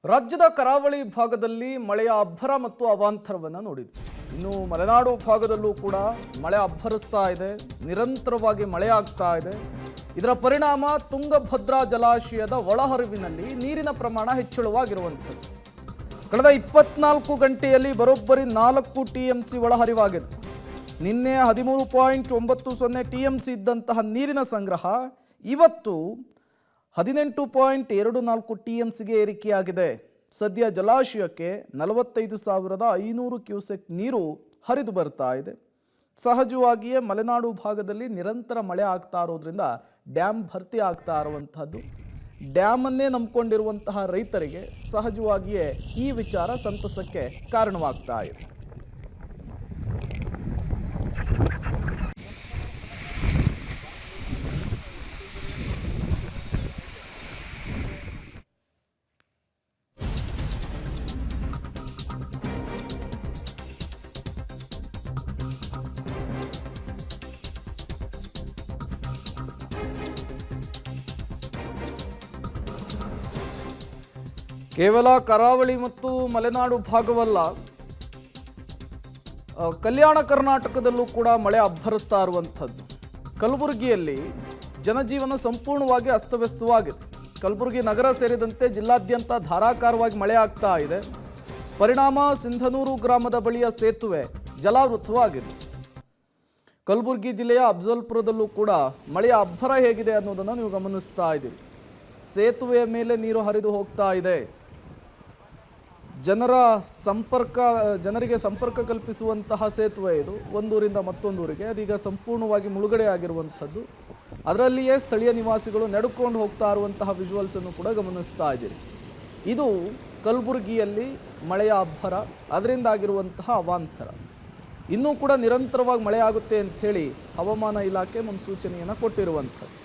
ರಾಜ್ಯದ ಕರಾವಳಿ ಭಾಗದಲ್ಲಿ ಮಳೆಯ ಅಬ್ಬರ ಮತ್ತು ಅವಾಂತರವನ್ನು ನೋಡಿದ್ವಿ. ಇನ್ನು ಮಲೆನಾಡು ಭಾಗದಲ್ಲೂ ಕೂಡ ಮಳೆ ಅಬ್ಬರಿಸ್ತಾ ಇದೆ, ನಿರಂತರವಾಗಿ ಮಳೆ ಆಗ್ತಾ ಇದೆ. ಇದರ ಪರಿಣಾಮ ತುಂಗಭದ್ರಾ ಜಲಾಶಯದ ಒಳಹರಿವಿನಲ್ಲಿ ನೀರಿನ ಪ್ರಮಾಣ ಹೆಚ್ಚಳವಾಗಿರುವಂಥದ್ದು. ಕಳೆದ 24 ಗಂಟೆಯಲ್ಲಿ ಬರೋಬ್ಬರಿ 4 TMC ಒಳಹರಿವಾಗಿದೆ. ನಿನ್ನೆ 13.90 TMC ಇದ್ದಂತಹ ನೀರಿನ ಸಂಗ್ರಹ ಇವತ್ತು 18.24 TMCಗೆ ಏರಿಕೆಯಾಗಿದೆ. ಸದ್ಯ ಜಲಾಶಯಕ್ಕೆ 45,500 ಕ್ಯೂಸೆಕ್ ನೀರು ಹರಿದು ಬರ್ತಾ ಇದೆ. ಸಹಜವಾಗಿಯೇ ಮಲೆನಾಡು ಭಾಗದಲ್ಲಿ ನಿರಂತರ ಮಳೆ ಆಗ್ತಾ ಇರೋದ್ರಿಂದ ಡ್ಯಾಮ್ ಭರ್ತಿ ಆಗ್ತಾ ಇರುವಂತಹದ್ದು. ಡ್ಯಾಮನ್ನೇ ನಂಬಿಕೊಂಡಿರುವಂತಹ ರೈತರಿಗೆ ಸಹಜವಾಗಿಯೇ ಈ ವಿಚಾರ ಸಂತಸಕ್ಕೆ ಕಾರಣವಾಗ್ತಾ ಇದೆ. ಕೇವಲ ಕರಾವಳಿ ಮತ್ತು ಮಲೆನಾಡು ಭಾಗವಲ್ಲ, ಕಲ್ಯಾಣ ಕರ್ನಾಟಕದಲ್ಲೂ ಕೂಡ ಮಳೆ ಅಬ್ಬರಿಸ್ತಾ ಇರುವಂಥದ್ದು. ಕಲಬುರಗಿಯಲ್ಲಿ ಜನಜೀವನ ಸಂಪೂರ್ಣವಾಗಿ ಅಸ್ತವ್ಯಸ್ತವಾಗಿದೆ. ಕಲಬುರಗಿ ನಗರ ಸೇರಿದಂತೆ ಜಿಲ್ಲಾದ್ಯಂತ ಧಾರಾಕಾರವಾಗಿ ಮಳೆ ಆಗ್ತಾ ಇದೆ. ಪರಿಣಾಮ ಸಿಂಧನೂರು ಗ್ರಾಮದ ಬಳಿಯ ಸೇತುವೆ ಜಲಾವೃತವಾಗಿದೆ. ಕಲಬುರಗಿ ಜಿಲ್ಲೆಯ ಅಫ್ಜಲ್ಪುರದಲ್ಲೂ ಕೂಡ ಮಳೆಯ ಅಬ್ಬರ ಹೇಗಿದೆ ಅನ್ನೋದನ್ನು ನೀವು ಗಮನಿಸ್ತಾ ಇದ್ದೀರಿ. ಸೇತುವೆಯ ಮೇಲೆ ನೀರು ಹರಿದು ಹೋಗ್ತಾ ಇದೆ. ಜನರಿಗೆ ಸಂಪರ್ಕ ಕಲ್ಪಿಸುವಂತಹ ಸೇತುವೆ ಇದು. ಒಂದೂರಿಂದ ಮತ್ತೊಂದೂರಿಗೆ ಅದೀಗ ಸಂಪೂರ್ಣವಾಗಿ ಮುಳುಗಡೆ ಆಗಿರುವಂಥದ್ದು. ಅದರಲ್ಲಿಯೇ ಸ್ಥಳೀಯ ನಿವಾಸಿಗಳು ನಡೆದುಕೊಂಡು ಹೋಗ್ತಾ ಇರುವಂತಹ ವಿಜುವಲ್ಸನ್ನು ಕೂಡ ಗಮನಿಸ್ತಾ ಇದ್ದೀರಿ. ಇದು ಕಲಬುರಗಿಯಲ್ಲಿ ಮಳೆಯ ಅಬ್ಬರ, ಅದರಿಂದಾಗಿರುವಂತಹ ಅವಾಂತರ. ಇನ್ನೂ ಕೂಡ ನಿರಂತರವಾಗಿ ಮಳೆ ಆಗುತ್ತೆ ಅಂಥೇಳಿ ಹವಾಮಾನ ಇಲಾಖೆ ಮುನ್ಸೂಚನೆಯನ್ನು ಕೊಟ್ಟಿರುವಂಥದ್ದು.